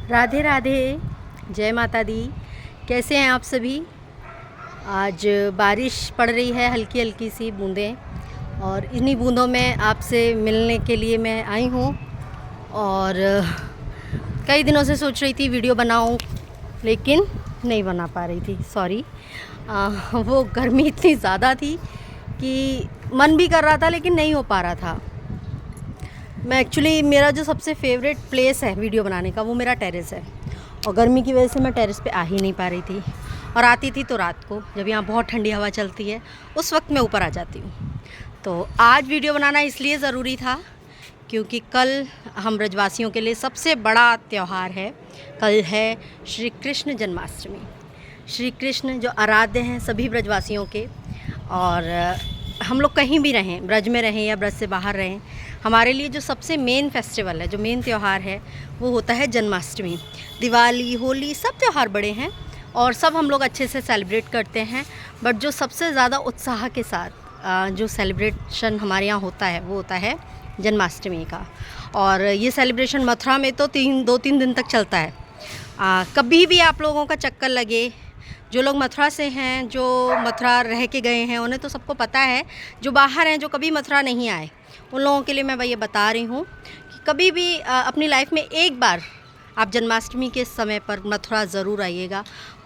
राधे राधे, जय माता दी। कैसे हैं आप सभी। आज बारिश पड़ रही है, हल्की हल्की सी बूंदें, और इन्हीं बूंदों में आपसे मिलने के लिए मैं आई हूँ। और कई दिनों से सोच रही थी वीडियो बनाऊँ, लेकिन नहीं बना पा रही थी, सॉरी। वो गर्मी इतनी ज़्यादा थी कि मन भी कर रहा था लेकिन नहीं हो पा रहा था। मैं एक्चुअली, मेरा जो सबसे फेवरेट प्लेस है वीडियो बनाने का वो मेरा टेरेस है, और गर्मी की वजह से मैं टेरेस पे आ ही नहीं पा रही थी। और आती थी तो रात को, जब यहाँ बहुत ठंडी हवा चलती है उस वक्त मैं ऊपर आ जाती हूँ। तो आज वीडियो बनाना इसलिए ज़रूरी था क्योंकि कल हम ब्रजवासियों के लिए सबसे बड़ा त्यौहार है। कल है श्री कृष्ण जन्माष्टमी। श्री कृष्ण जो आराध्य हैं सभी ब्रजवासियों के, और हम लोग कहीं भी रहें, ब्रज में रहें या ब्रज से बाहर रहें, हमारे लिए जो सबसे मेन फेस्टिवल है, जो मेन त्यौहार है, वो होता है जन्माष्टमी। दिवाली, होली, सब त्यौहार बड़े हैं और सब हम लोग अच्छे से सेलिब्रेट करते हैं, बट जो सबसे ज़्यादा उत्साह के साथ जो सेलिब्रेशन हमारे यहाँ होता है वो होता है जन्माष्टमी का। और ये सेलिब्रेशन मथुरा में तो 2-3 दिन तक चलता है। कभी भी आप लोगों का चक्कर लगे, जो लोग मथुरा से हैं, जो मथुरा रह के गए हैं, उन्हें तो सबको पता है। जो बाहर हैं, जो कभी मथुरा नहीं आए, उन लोगों के लिए मैं ये बता रही हूँ कि कभी भी अपनी लाइफ में एक बार आप जन्माष्टमी के समय पर मथुरा ज़रूर आइएगा।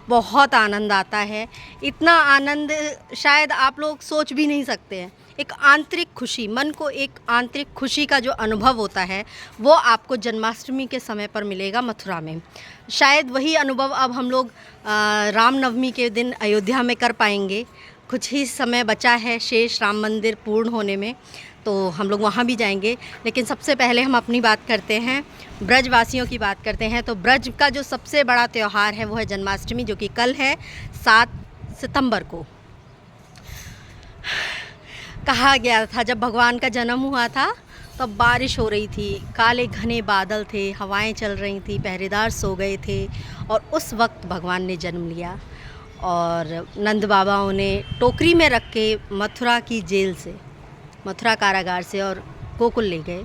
बहुत आनंद आता है, इतना आनंद शायद आप लोग सोच भी नहीं सकते हैं। एक आंतरिक खुशी, मन को एक आंतरिक खुशी का जो अनुभव होता है वो आपको जन्माष्टमी के समय पर मिलेगा मथुरा में। शायद वही अनुभव अब हम लोग रामनवमी के दिन अयोध्या में कर पाएंगे। कुछ ही समय बचा है शेष राम मंदिर पूर्ण होने में, तो हम लोग वहाँ भी जाएंगे। लेकिन सबसे पहले हम अपनी बात करते हैं, ब्रजवासियों की बात करते हैं। तो ब्रज का जो सबसे बड़ा त्यौहार है वो है जन्माष्टमी, जो कि कल है 7 सितंबर को। कहा गया था जब भगवान का जन्म हुआ था तब बारिश हो रही थी, काले घने बादल थे, हवाएं चल रही थी, पहरेदार सो गए थे, और उस वक्त भगवान ने जन्म लिया। और नंद बाबा उन्हें टोकरी में रख के मथुरा की जेल से, मथुरा कारागार से और गोकुल ले गए।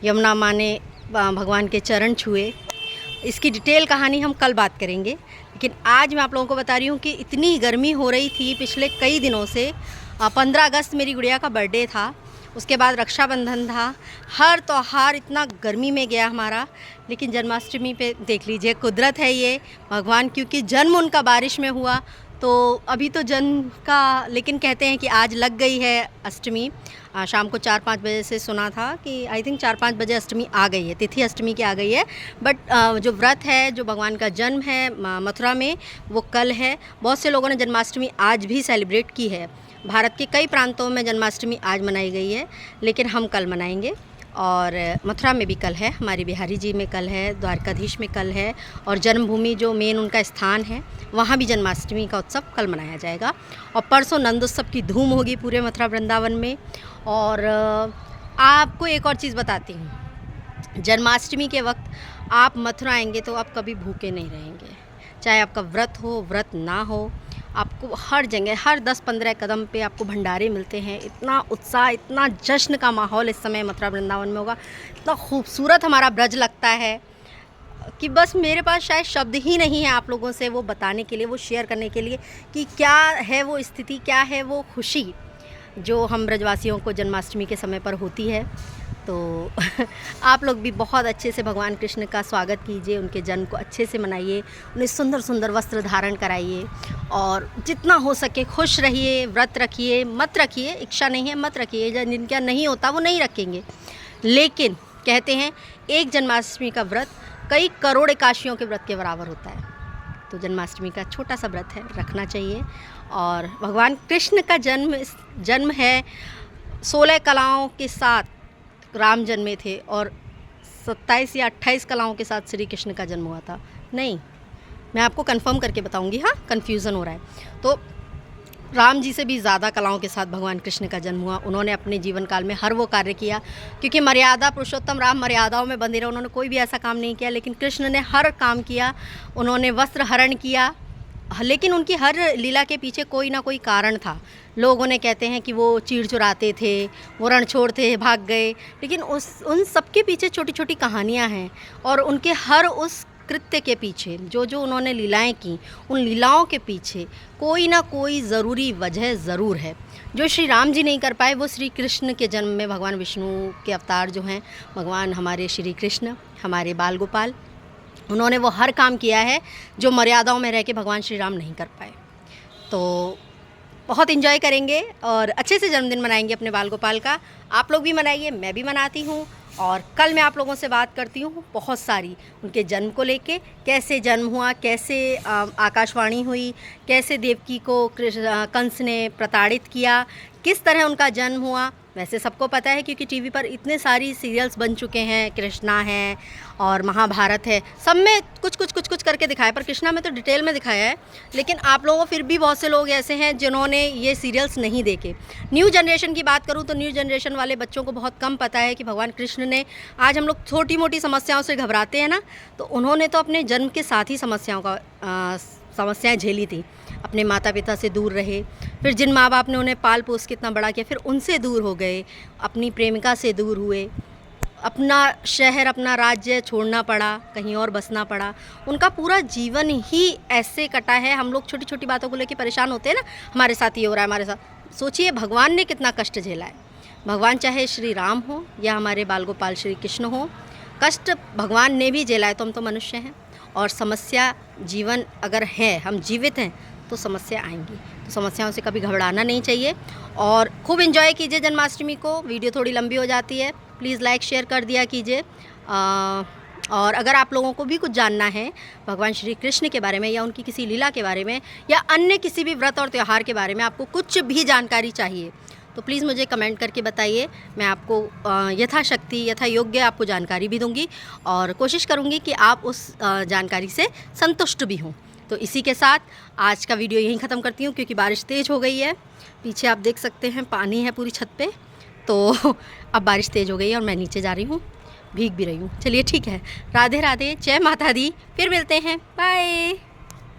यमुना माँ ने भगवान के चरण छुए। इसकी डिटेल कहानी हम कल बात करेंगे, लेकिन आज मैं आप लोगों को बता रही हूँ कि इतनी गर्मी हो रही थी पिछले कई दिनों से। 15 अगस्त मेरी गुड़िया का बर्थडे था, उसके बाद रक्षाबंधन था। हर त्यौहार इतना गर्मी में गया हमारा, लेकिन जन्माष्टमी पे देख लीजिए, कुदरत है ये, भगवान, क्योंकि जन्म उनका बारिश में हुआ तो अभी तो जन्म का, लेकिन कहते हैं कि आज लग गई है अष्टमी। शाम को 4-5 बजे से सुना था कि आई थिंक 4-5 बजे अष्टमी आ गई है, तिथि अष्टमी की आ गई है। बट जो व्रत है, जो भगवान का जन्म है मथुरा में, वो कल है। बहुत से लोगों ने जन्माष्टमी आज भी सेलिब्रेट की है। भारत के कई प्रांतों में जन्माष्टमी आज मनाई गई है, लेकिन हम कल मनाएंगे। और मथुरा में भी कल है, हमारी बिहारी जी में कल है, द्वारकाधीश में कल है, और जन्मभूमि जो मेन उनका स्थान है वहाँ भी जन्माष्टमी का उत्सव कल मनाया जाएगा। और परसों नंदोत्सव की धूम होगी पूरे मथुरा वृंदावन में। और आपको एक और चीज़ बताती हूँ, जन्माष्टमी के वक्त आप मथुरा आएंगे तो आप कभी भूखे नहीं रहेंगे। चाहे आपका व्रत हो, व्रत ना हो, आपको हर जगह, हर 10-15 कदम पे आपको भंडारे मिलते हैं। इतना उत्साह, इतना जश्न का माहौल इस समय मथुरा वृंदावन में होगा। इतना खूबसूरत हमारा ब्रज लगता है कि बस मेरे पास शायद शब्द ही नहीं है आप लोगों से वो बताने के लिए, वो शेयर करने के लिए कि क्या है वो स्थिति, क्या है वो खुशी जो हम ब्रजवासियों को जन्माष्टमी के समय पर होती है। तो आप लोग भी बहुत अच्छे से भगवान कृष्ण का स्वागत कीजिए, उनके जन्म को अच्छे से मनाइए, उन्हें सुंदर सुंदर वस्त्र धारण कराइए, और जितना हो सके खुश रहिए। व्रत रखिए, मत रखिए, इच्छा नहीं है मत रखिए, जिनका नहीं होता वो नहीं रखेंगे। लेकिन कहते हैं एक जन्माष्टमी का व्रत कई करोड़ एकादशियों के व्रत के बराबर होता है। तो जन्माष्टमी का छोटा सा व्रत है, रखना चाहिए। और भगवान कृष्ण का जन्म है 16 कलाओं के साथ राम जन्मे थे, और 27 या 28 कलाओं के साथ श्री कृष्ण का जन्म हुआ था। नहीं, मैं आपको कंफर्म करके बताऊंगी, हाँ, कन्फ्यूज़न हो रहा है। तो राम जी से भी ज़्यादा कलाओं के साथ भगवान कृष्ण का जन्म हुआ। उन्होंने अपने जीवन काल में हर वो कार्य किया, क्योंकि मर्यादा पुरुषोत्तम राम मर्यादाओं में बंधे रहे। उन्होंने कोई भी ऐसा काम नहीं किया, लेकिन कृष्ण ने हर काम किया। उन्होंने वस्त्र हरण किया, लेकिन उनकी हर लीला के पीछे कोई ना कोई कारण था। लोगों ने कहते हैं कि वो चीड़ चुराते थे, वो रणछोड़ थे, भाग गए, लेकिन उन सब के पीछे छोटी छोटी कहानियाँ हैं, और उनके हर उस कृत्य के पीछे, जो जो उन्होंने लीलाएं की, उन लीलाओं के पीछे कोई ना कोई ज़रूरी वजह ज़रूर है। जो श्री राम जी नहीं कर पाए वो श्री कृष्ण के जन्म में भगवान विष्णु के अवतार जो हैं, भगवान हमारे श्री कृष्ण, हमारे बाल गोपाल, उन्होंने वो हर काम किया है जो मर्यादाओं में रह के भगवान श्री राम नहीं कर पाए। तो बहुत इन्जॉय करेंगे और अच्छे से जन्मदिन मनाएंगे अपने बाल गोपाल का। आप लोग भी मनाइए, मैं भी मनाती हूँ। और कल मैं आप लोगों से बात करती हूँ बहुत सारी उनके जन्म को लेके, कैसे जन्म हुआ, कैसे आकाशवाणी हुई, कैसे देवकी को कंस ने प्रताड़ित किया, किस तरह उनका जन्म हुआ। वैसे सबको पता है क्योंकि टीवी पर इतने सारी सीरियल्स बन चुके हैं, कृष्णा है और महाभारत है, सब में कुछ करके दिखाया, पर कृष्णा में तो डिटेल में दिखाया है। लेकिन आप लोगों फिर भी बहुत से लोग ऐसे हैं जिन्होंने ये सीरियल्स नहीं देखे। न्यू जनरेशन की बात करूँ तो न्यू जनरेशन वाले बच्चों को बहुत कम पता है कि भगवान कृष्ण ने, आज हम लोग छोटी मोटी समस्याओं से घबराते हैं ना, तो उन्होंने तो अपने जन्म के साथ ही समस्याएं झेली थी। अपने माता पिता से दूर रहे, फिर जिन माँ बाप ने उन्हें पाल पोस के इतना बड़ा किया, फिर उनसे दूर हो गए, अपनी प्रेमिका से दूर हुए, अपना शहर अपना राज्य छोड़ना पड़ा, कहीं और बसना पड़ा। उनका पूरा जीवन ही ऐसे कटा है। हम लोग छोटी छोटी बातों को लेकर परेशान होते हैं ना, हमारे साथ ये हो रहा है, हमारे साथ। सोचिए भगवान ने कितना कष्ट झेला है। भगवान चाहे श्री राम हो या हमारे बाल गोपाल श्री कृष्ण हो, कष्ट भगवान ने भी झेला है। तो हम तो मनुष्य हैं और समस्या जीवन अगर है, हम जीवित हैं तो समस्या आएंगी। तो समस्याओं से कभी घबराना नहीं चाहिए और खूब एंजॉय कीजिए जन्माष्टमी को। वीडियो थोड़ी लंबी हो जाती है, प्लीज़ लाइक शेयर कर दिया कीजिए। और अगर आप लोगों को भी कुछ जानना है भगवान श्री कृष्ण के बारे में या उनकी किसी लीला के बारे में या अन्य किसी भी व्रत और त्यौहार के बारे में, आपको कुछ भी जानकारी चाहिए तो प्लीज़ मुझे कमेंट करके बताइए। मैं आपको यथाशक्ति यथा योग्य आपको जानकारी भी दूंगी और कोशिश करूंगी कि आप उस जानकारी से संतुष्ट भी हों। तो इसी के साथ आज का वीडियो यहीं ख़त्म करती हूँ क्योंकि बारिश तेज़ हो गई है। पीछे आप देख सकते हैं पानी है पूरी छत पे। तो अब बारिश तेज़ हो गई है और मैं नीचे जा रही हूँ, भीग भी रही हूँ। चलिए ठीक है, राधे राधे, जय माता दी, फिर मिलते हैं, बाय।